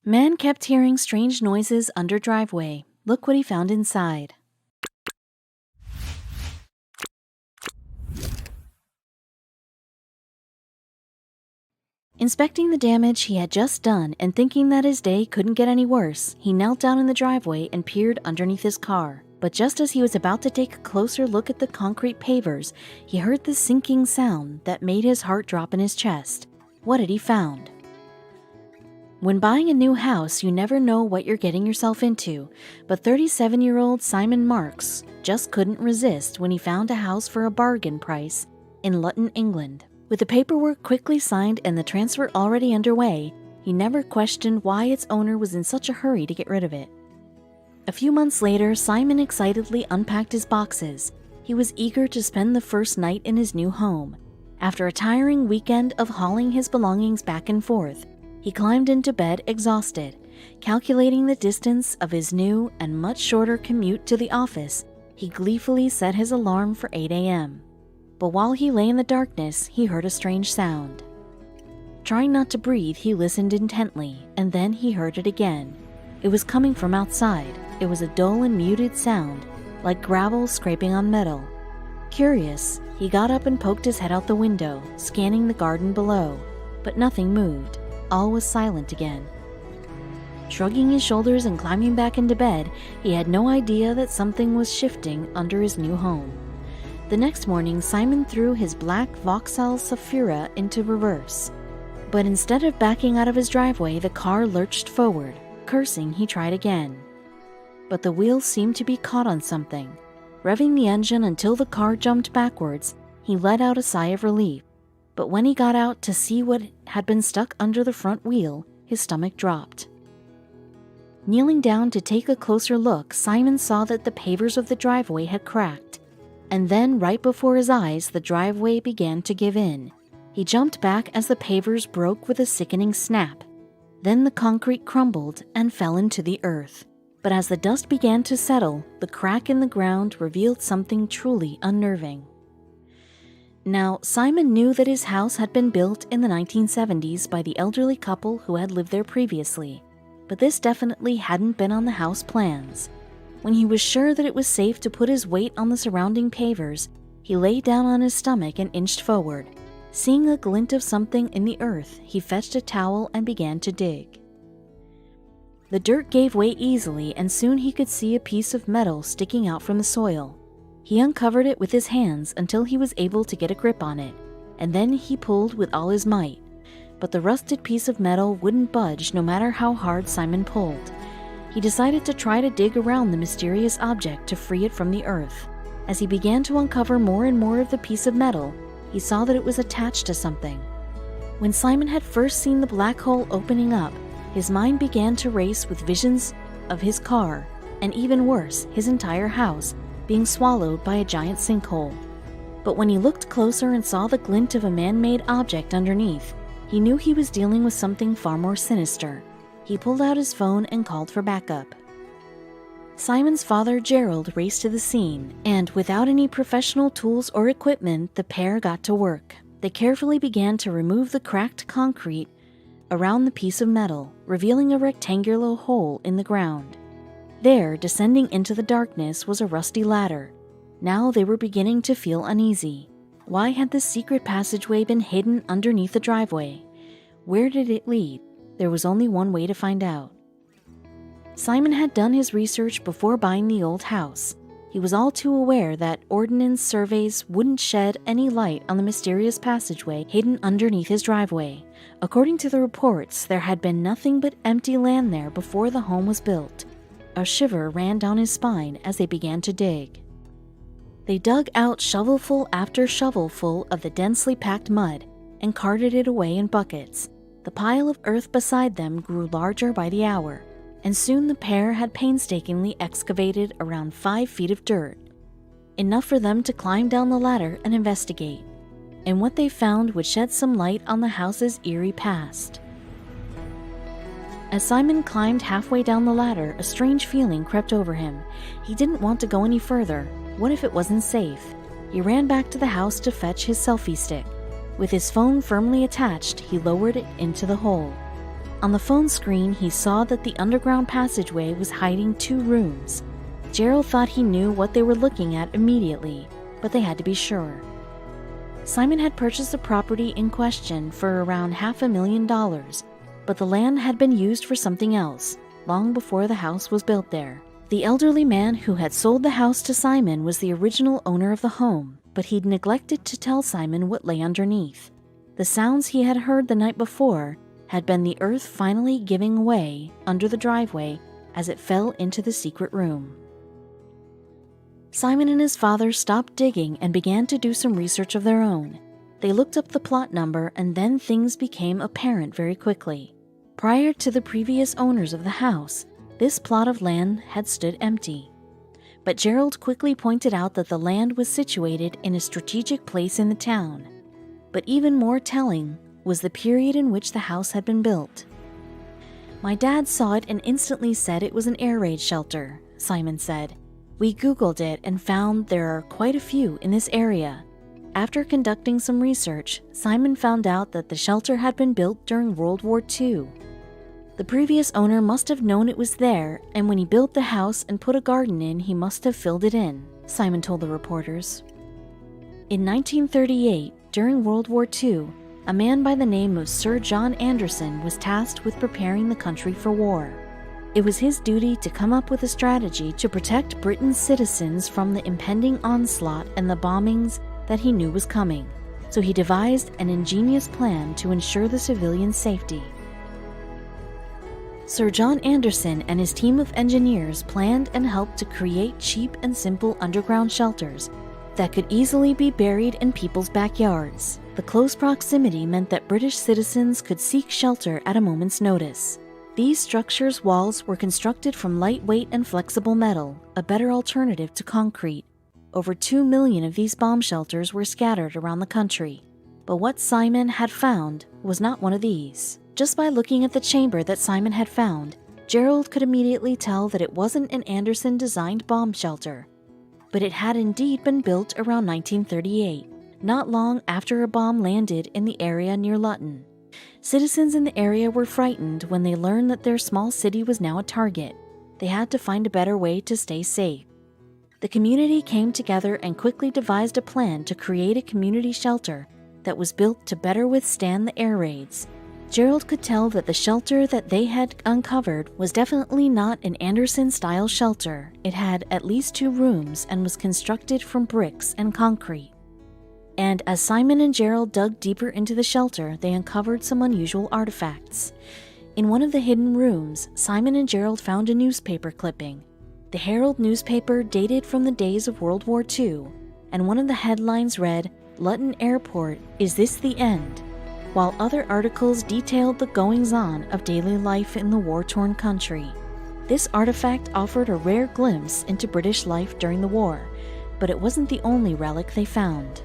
Man kept hearing strange noises under driveway. Look what he found inside. Inspecting the damage he had just done and thinking that his day couldn't get any worse, he knelt down in the driveway and peered underneath his car. But just as he was about to take a closer look at the concrete pavers, he heard the sinking sound that made his heart drop in his chest. What had he found? When buying a new house, you never know what you're getting yourself into, but 37-year-old Simon Marks just couldn't resist when he found a house for a bargain price in Luton, England. With the paperwork quickly signed and the transfer already underway, he never questioned why its owner was in such a hurry to get rid of it. A few months later, Simon excitedly unpacked his boxes. He was eager to spend the first night in his new home. After a tiring weekend of hauling his belongings back and forth, he climbed into bed exhausted. Calculating the distance of his new and much shorter commute to the office, he gleefully set his alarm for 8 a.m. But while he lay in the darkness, he heard a strange sound. Trying not to breathe, he listened intently, and then he heard it again. It was coming from outside. It was a dull and muted sound, like gravel scraping on metal. Curious, he got up and poked his head out the window, scanning the garden below, but nothing moved. All was silent again. Shrugging his shoulders and climbing back into bed, he had no idea that something was shifting under his new home. The next morning, Simon threw his black Vauxhall Zafira into reverse. But instead of backing out of his driveway, the car lurched forward. Cursing, he tried again. But the wheels seemed to be caught on something. Revving the engine until the car jumped backwards, he let out a sigh of relief. But when he got out to see what had been stuck under the front wheel, his stomach dropped. Kneeling down to take a closer look, Simon saw that the pavers of the driveway had cracked. And then, right before his eyes, the driveway began to give in. He jumped back as the pavers broke with a sickening snap. Then the concrete crumbled and fell into the earth. But as the dust began to settle, the crack in the ground revealed something truly unnerving. Now, Simon knew that his house had been built in the 1970s by the elderly couple who had lived there previously, but this definitely hadn't been on the house plans. When he was sure that it was safe to put his weight on the surrounding pavers, he lay down on his stomach and inched forward. Seeing a glint of something in the earth, he fetched a towel and began to dig. The dirt gave way easily, and soon he could see a piece of metal sticking out from the soil. He uncovered it with his hands until he was able to get a grip on it, and then he pulled with all his might. But the rusted piece of metal wouldn't budge no matter how hard Simon pulled. He decided to try to dig around the mysterious object to free it from the earth. As he began to uncover more and more of the piece of metal, he saw that it was attached to something. When Simon had first seen the black hole opening up, his mind began to race with visions of his car, and even worse, his entire house, being swallowed by a giant sinkhole. But when he looked closer and saw the glint of a man-made object underneath, he knew he was dealing with something far more sinister. He pulled out his phone and called for backup. Simon's father, Gerald, raced to the scene, and without any professional tools or equipment, the pair got to work. They carefully began to remove the cracked concrete around the piece of metal, revealing a rectangular hole in the ground. There, descending into the darkness, was a rusty ladder. Now they were beginning to feel uneasy. Why had this secret passageway been hidden underneath the driveway? Where did it lead? There was only one way to find out. Simon had done his research before buying the old house. He was all too aware that ordnance surveys wouldn't shed any light on the mysterious passageway hidden underneath his driveway. According to the reports, there had been nothing but empty land there before the home was built. A shiver ran down his spine as they began to dig. They dug out shovelful after shovelful of the densely packed mud and carted it away in buckets. The pile of earth beside them grew larger by the hour, and soon the pair had painstakingly excavated around 5 feet of dirt, enough for them to climb down the ladder and investigate. And what they found would shed some light on the house's eerie past. As Simon climbed halfway down the ladder, a strange feeling crept over him. He didn't want to go any further. What if it wasn't safe? He ran back to the house to fetch his selfie stick. With his phone firmly attached, he lowered it into the hole. On the phone screen, he saw that the underground passageway was hiding 2 rooms. Gerald thought he knew what they were looking at immediately, but they had to be sure. Simon had purchased the property in question for around $500,000, but the land had been used for something else, long before the house was built there. The elderly man who had sold the house to Simon was the original owner of the home, but he'd neglected to tell Simon what lay underneath. The sounds he had heard the night before had been the earth finally giving way under the driveway as it fell into the secret room. Simon and his father stopped digging and began to do some research of their own. They looked up the plot number, and then things became apparent very quickly. Prior to the previous owners of the house, this plot of land had stood empty. But Gerald quickly pointed out that the land was situated in a strategic place in the town. But even more telling was the period in which the house had been built. "My dad saw it and instantly said it was an air raid shelter," Simon said. "We Googled it and found there are quite a few in this area." After conducting some research, Simon found out that the shelter had been built during World War II. The previous owner must have known it was there, and when he built the house and put a garden in, he must have filled it in, Simon told the reporters. In 1938, during World War II, a man by the name of Sir John Anderson was tasked with preparing the country for war. It was his duty to come up with a strategy to protect Britain's citizens from the impending onslaught and the bombings that he knew was coming, so he devised an ingenious plan to ensure the civilians' safety. Sir John Anderson and his team of engineers planned and helped to create cheap and simple underground shelters that could easily be buried in people's backyards. The close proximity meant that British citizens could seek shelter at a moment's notice. These structures' walls were constructed from lightweight and flexible metal, a better alternative to concrete. Over 2 million of these bomb shelters were scattered around the country. But what Simon had found was not one of these. Just by looking at the chamber that Simon had found, Gerald could immediately tell that it wasn't an Anderson-designed bomb shelter. But it had indeed been built around 1938, not long after a bomb landed in the area near Luton. Citizens in the area were frightened when they learned that their small city was now a target. They had to find a better way to stay safe. The community came together and quickly devised a plan to create a community shelter that was built to better withstand the air raids. Gerald could tell that the shelter that they had uncovered was definitely not an Anderson-style shelter. It had at least 2 rooms and was constructed from bricks and concrete. And as Simon and Gerald dug deeper into the shelter, they uncovered some unusual artifacts. In one of the hidden rooms, Simon and Gerald found a newspaper clipping. The Herald newspaper dated from the days of World War II, and one of the headlines read, "Luton Airport, is this the end?" while other articles detailed the goings-on of daily life in the war-torn country. This artifact offered a rare glimpse into British life during the war, but it wasn't the only relic they found.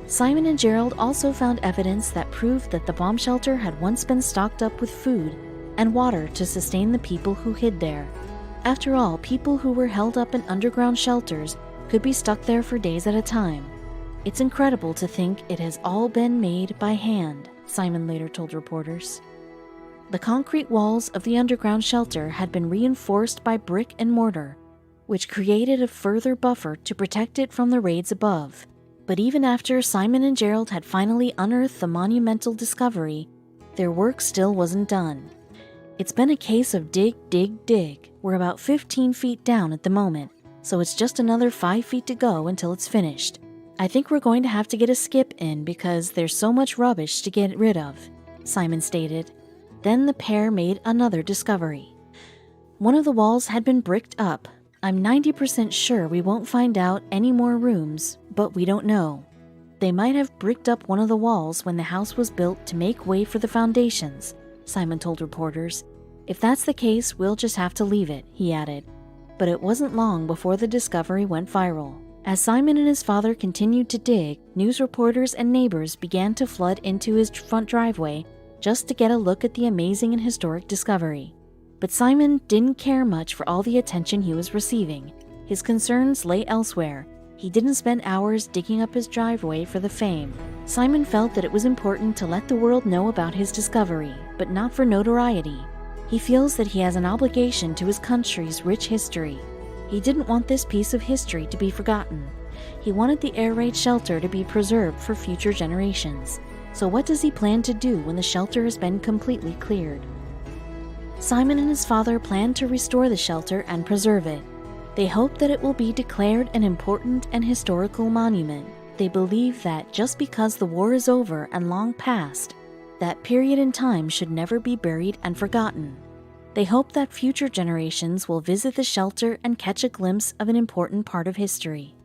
Simon and Gerald also found evidence that proved that the bomb shelter had once been stocked up with food and water to sustain the people who hid there. After all, people who were held up in underground shelters could be stuck there for days at a time. "It's incredible to think it has all been made by hand," Simon later told reporters. The concrete walls of the underground shelter had been reinforced by brick and mortar, which created a further buffer to protect it from the raids above. But even after Simon and Gerald had finally unearthed the monumental discovery, their work still wasn't done. It's been a case of dig, dig, dig. We're about 15 feet down at the moment, so it's just another 5 feet to go until it's finished. I think we're going to have to get a skip in because there's so much rubbish to get rid of, Simon stated. Then the pair made another discovery. One of the walls had been bricked up. "I'm 90% sure we won't find out any more rooms, but we don't know. They might have bricked up one of the walls when the house was built to make way for the foundations," Simon told reporters. "If that's the case, we'll just have to leave it," he added. But it wasn't long before the discovery went viral. As Simon and his father continued to dig, news reporters and neighbors began to flood into his front driveway just to get a look at the amazing and historic discovery. But Simon didn't care much for all the attention he was receiving. His concerns lay elsewhere. He didn't spend hours digging up his driveway for the fame. Simon felt that it was important to let the world know about his discovery, but not for notoriety. He feels that he has an obligation to his country's rich history. He didn't want this piece of history to be forgotten. He wanted the air raid shelter to be preserved for future generations. So what does he plan to do when the shelter has been completely cleared? Simon and his father plan to restore the shelter and preserve it. They hope that it will be declared an important and historical monument. They believe that just because the war is over and long past, that period in time should never be buried and forgotten. They hope that future generations will visit the shelter and catch a glimpse of an important part of history.